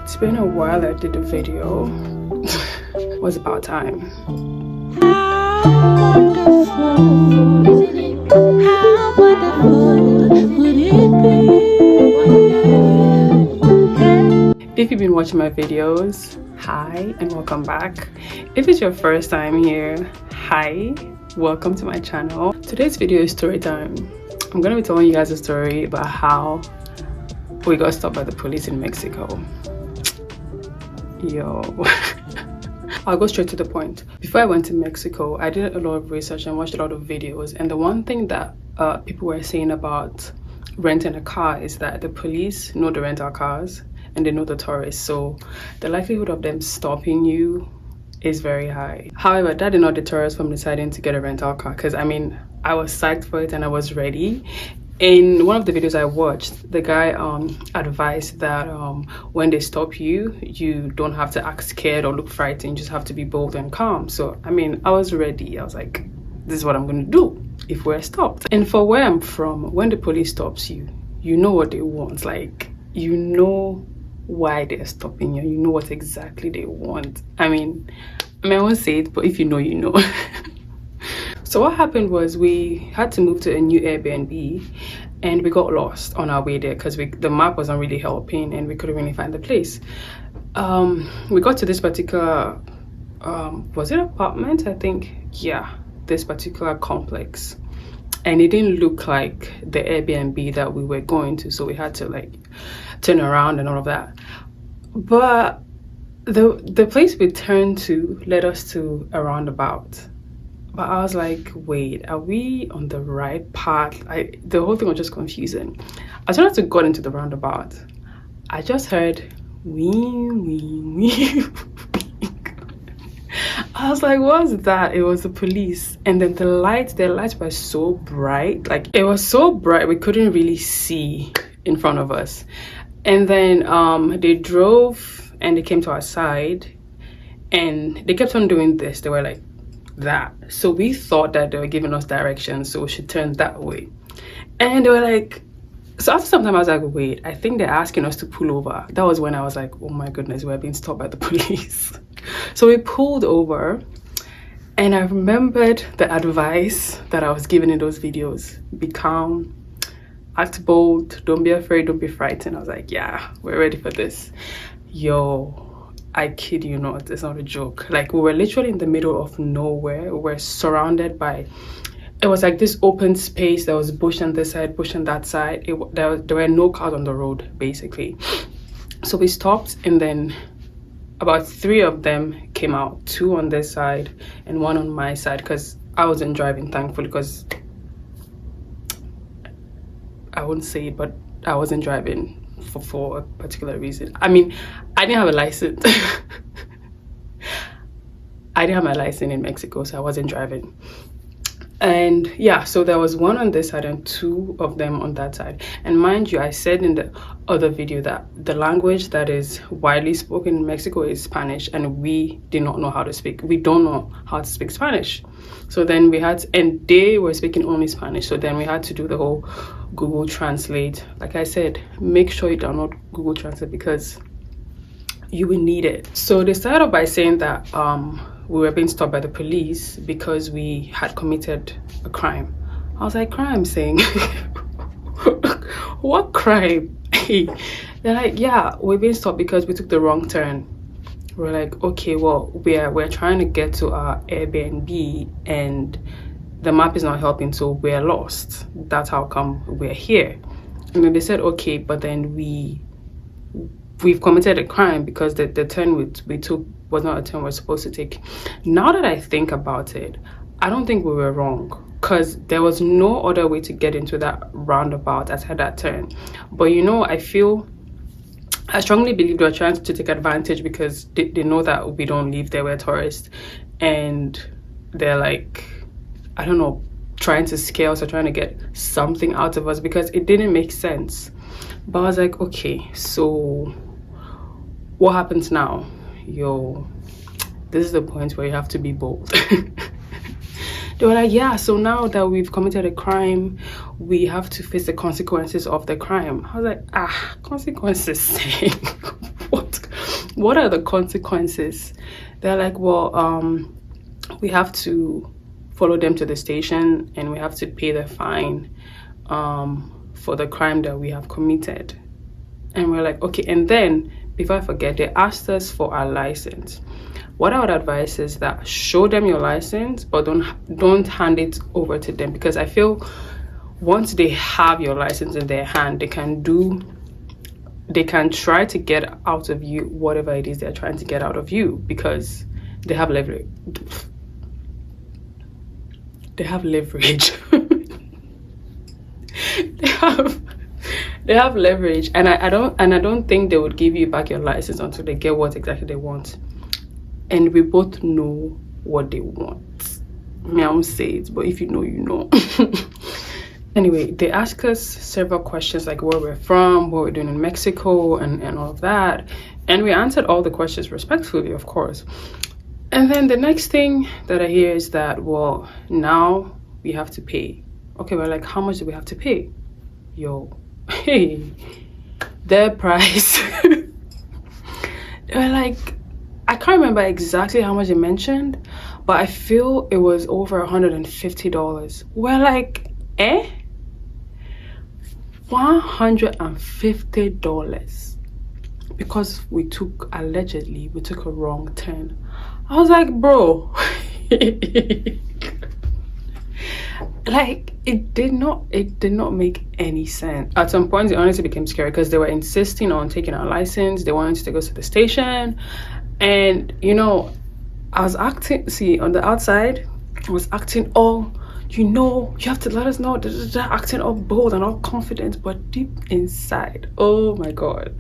It's been a while I did a video. It was about time. How wonderful, isn't it? How wonderful would it be? If you've been watching my videos, hi and welcome back. If it's your first time here, hi, welcome to my channel. Today's video is story time. I'm gonna be telling you guys a story about how we got stopped by the police in Mexico. Yo. I'll go straight to the point. Before I went to Mexico, I did a lot of research and watched a lot of videos, and the one thing that people were saying about renting a car is that the police know the rental cars and they know the tourists, so the likelihood of them stopping you is very high. However, that did not deter us from deciding to get a rental car, because I mean, I was psyched for it and I was ready. In one of the videos I watched, the guy advised that when they stop you, you don't have to act scared or look frightened, you just have to be bold and calm. So I mean, I was ready. I was like, this is what I'm gonna do if we're stopped. And for where I'm from, when the police stops you, you know what they want. Like, you know why they're stopping you, you know what exactly they want. I mean, I won't say it, but if you know, you know. So what happened was we had to move to a new Airbnb and we got lost on our way there because the map wasn't really helping and we couldn't really find the place. We got to this particular, was it apartment? I think, yeah, this particular complex. And it didn't look like the Airbnb that we were going to, so we had to like turn around and all of that. But the place we turned to led us to a roundabout. But I was like, wait, are we on the right path? The whole thing was just confusing. As soon as we got into the roundabout, I just heard wee, wee, wee. I was like, what's that? It was the police. And then their lights were so bright. Like, it was so bright we couldn't really see in front of us. And then they drove and they came to our side and they kept on doing this. They were like that. So we thought that they were giving us directions, so we should turn that way. And they were like, so after some time I was like, wait, I think they're asking us to pull over. That was when I was like, oh my goodness, we're being stopped by the police. So we pulled over and I remembered the advice that I was given in those videos. Be calm, act bold, don't be afraid, don't be frightened. I was like, yeah, we're ready for this. Yo, I kid you not, it's not a joke. Like, we were literally in the middle of nowhere. We were surrounded by, it was like this open space. There was bush on this side, bush on that side. There were no cars on the road, basically. So we stopped and then about 3 of them came out, 2 on this side and 1 on my side, because I wasn't driving, thankfully, because I wouldn't say it, but I wasn't driving for a particular reason. I mean, I didn't have a license. I didn't have my license in Mexico, so I wasn't driving. And yeah, so there was 1 on this side and 2 of them on that side. And mind you, I said in the other video that the language that is widely spoken in Mexico is Spanish, and we did not know how to speak. We don't know how to speak Spanish. So then we had to, and they were speaking only Spanish. So then we had to do the whole Google Translate. Like I said, make sure you download Google Translate because you will need it. So they started off by saying that we were being stopped by the police because we had committed a crime. I was like, crime? Saying what crime? They're like, yeah, we're being stopped because we took the wrong turn. We're like, okay, well, we're trying to get to our Airbnb and the map is not helping, so we're lost. That's how come we're here. And then they said, okay, but then we've committed a crime because the turn we took was not a turn we're supposed to take. Now that I think about it, I don't think we were wrong, because there was no other way to get into that roundabout as had that turn. But you know, I strongly believe they're trying to take advantage because they know that we don't live there, we're tourists, and they're like, I don't know, trying to scare us or trying to get something out of us because it didn't make sense. But I was like, okay, so what happens now? Yo, this is the point where you have to be bold. They were like, yeah, so now that we've committed a crime, we have to face the consequences of the crime. I was like, consequences? What? what are the consequences? They're like, well, we have to follow them to the station and we have to pay the fine for the crime that we have committed. And we're like, okay. And then before I forget, they asked us for our license. What I would advise is that show them your license, but don't hand it over to them, because I feel once they have your license in their hand, they can try to get out of you whatever it is they're trying to get out of you, because they have leverage. They have leverage. They have leverage, and I don't think they would give you back your license until they get what exactly they want. And we both know what they want. I won't say it, but if you know, you know. Anyway, they asked us several questions, like where we're from, what we're doing in Mexico, and all of that. And we answered all the questions respectfully, of course. And then the next thing that I hear is that, well, now we have to pay. Okay, we're like, how much do we have to pay? Yo, hey, their price. They were like, I can't remember exactly how much they mentioned, but I feel it was over $150. We're like, $150 because we took a wrong turn. I was like, bro. Like, it did not make any sense. At some point it honestly became scary, because they were insisting on taking our license. They wanted to take us to the station, and you know, I was acting, see, on the outside I was acting all, you know, you have to let us know, acting all bold and all confident, but deep inside, oh my god,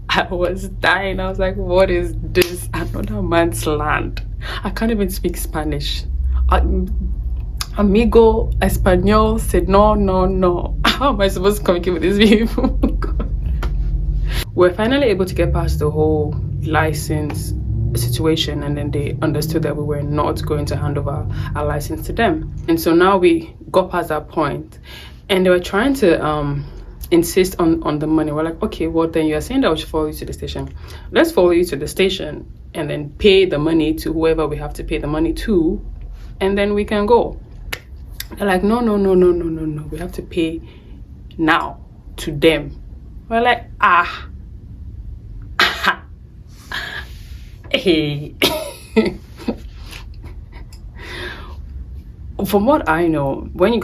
I was dying. I was like, what is this? Another man's land. I can't even speak Spanish. Amigo Espanol said no. How am I supposed to communicate with these people? We're finally able to get past the whole license situation, and then they understood that we were not going to hand over our license to them. And so now we got past that point, and they were trying to insist on the money. We're like, okay, well, then you're saying that we should follow you to the station. Let's follow you to the station and then pay the money to whoever we have to pay the money to, and then we can go. They're like, no, we have to pay now to them. We're like, hey. From what I know, when you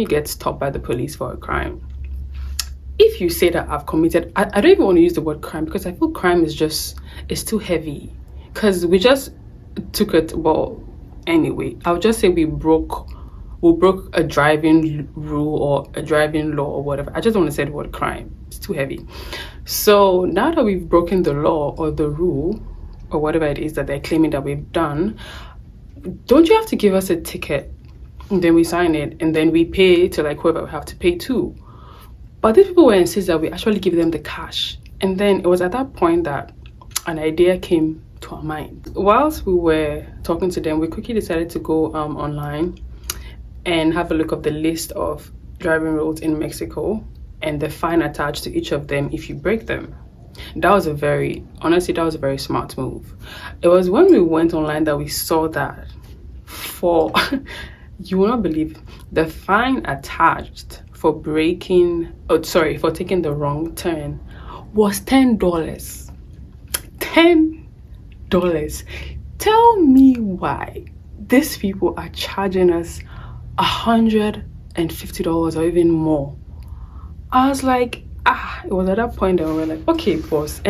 get stopped by the police for a crime, if you say that I've committed, I don't even want to use the word crime, because I feel crime is too heavy, because we just took it. Well, anyway, I'll just say we broke a driving rule or a driving law or whatever. I just don't want to say the word crime. It's too heavy. So now that we've broken the law or the rule or whatever it is that they're claiming that we've done, don't you have to give us a ticket? And then we sign it, and then we pay to like whoever we have to pay to. But these people were insisting that we actually give them the cash. And then it was at that point that an idea came to our mind. Whilst we were talking to them, we quickly decided to go online and have a look at the list of driving rules in Mexico and the fine attached to each of them if you break them. That was a very smart move. It was when we went online that we saw that for you will not believe, the fine attached for taking the wrong turn was $10. $10. Tell me why these people are charging us $150 or even more. I was like, it was at that point that we were like, okay, boss,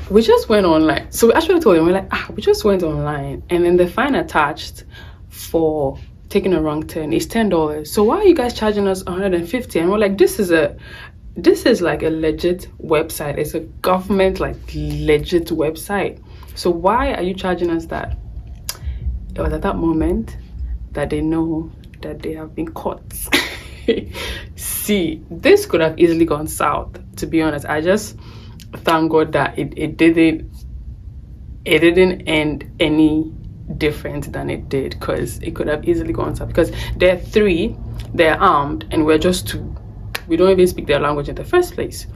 we just went online. So we actually told them, we're like, we just went online, and then the fine attached for taking a wrong turn is $10. So why are you guys charging us $150? And we're like, this is like a legit website. It's a government like legit website. So why are you charging us that? It was at that moment that they know that they have been caught. See, this could have easily gone south, to be honest. I just thank God that it didn't end any different than it did, because it could have easily gone south, because they're three, they're armed, and we're just two. we don't even speak their language in the first place.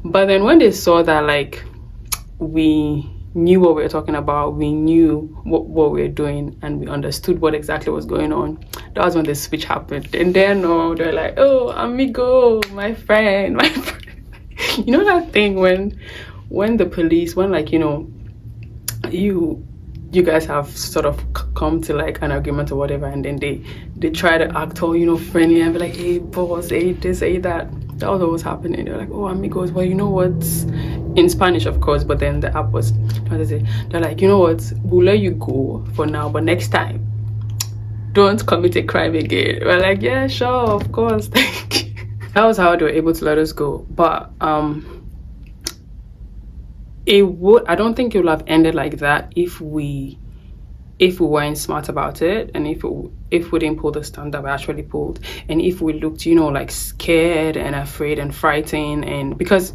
But then when they saw that like we knew what we were talking about, we knew what we were doing, and we understood what exactly was going on, that was when the switch happened. And then they're like, oh, amigo, my friend, my friend. You know that thing when the police, when like, you know, you guys have sort of come to like an agreement or whatever, and then they try to act all, you know, friendly and be like, hey boss, hey this, hey that. That was what was happening. They're like, oh amigos, well, you know what, in Spanish of course, but then the app was, how to say, they're like, you know what, we'll let you go for now, but next time don't commit a crime again. We're like, yeah, sure, of course, thank you. That was how they were able to let us go. But I don't think it would have ended like that if we weren't smart about it, and if we didn't pull the stunt that we actually pulled, and if we looked, you know, like scared and afraid and frightened. And because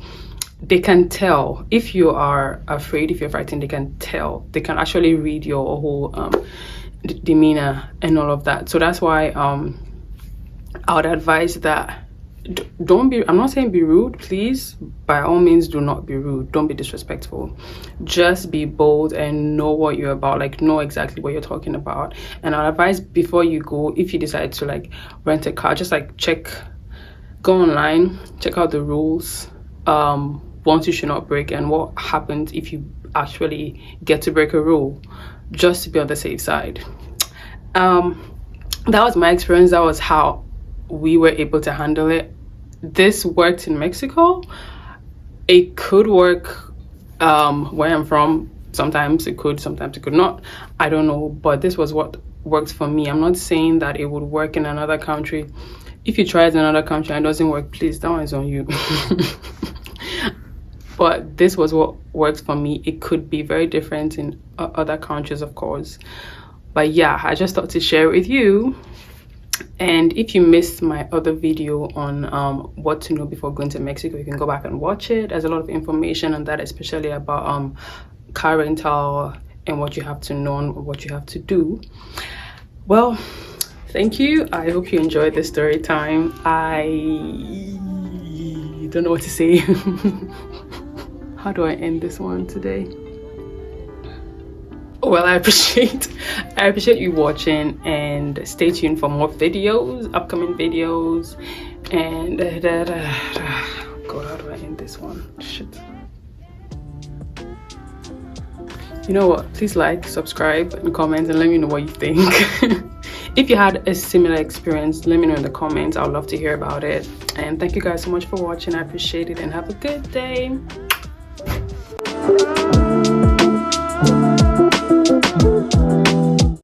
they can tell if you are afraid, if you're frightened, they can tell, they can actually read your whole demeanor and all of that. So that's why I would advise that don't be, I'm not saying be rude, please, by all means do not be rude, don't be disrespectful, just be bold and know what you're about, like know exactly what you're talking about. And I'll advise, before you go, if you decide to like rent a car, just like go online, check out the rules, ones you should not break, and what happens if you actually get to break a rule, just to be on the safe side. That was my experience. That was how we were able to handle it. This worked in Mexico. It could work where I'm from. Sometimes it could, sometimes it could not, I don't know, but this was what worked for me. I'm not saying that it would work in another country. If you try it in another country and it doesn't work, please, that one is on you. But this was what worked for me. It could be very different in other countries, of course, but yeah, I just thought to share it with you. And if you missed my other video on what to know before going to Mexico, you can go back and watch it. There's a lot of information on that, especially about car rental and what you have to know and what you have to do. Well, thank you. I hope you enjoyed this story time. I don't know what to say. How do I end this one today? Well, I appreciate you watching, and stay tuned for more videos, upcoming videos. And God, how do I end this one? Shit. You know what, please like, subscribe, and comment, and let me know what you think. If you had a similar experience, let me know in the comments. I'd love to hear about it. And thank you guys so much for watching. I appreciate it, and have a good day.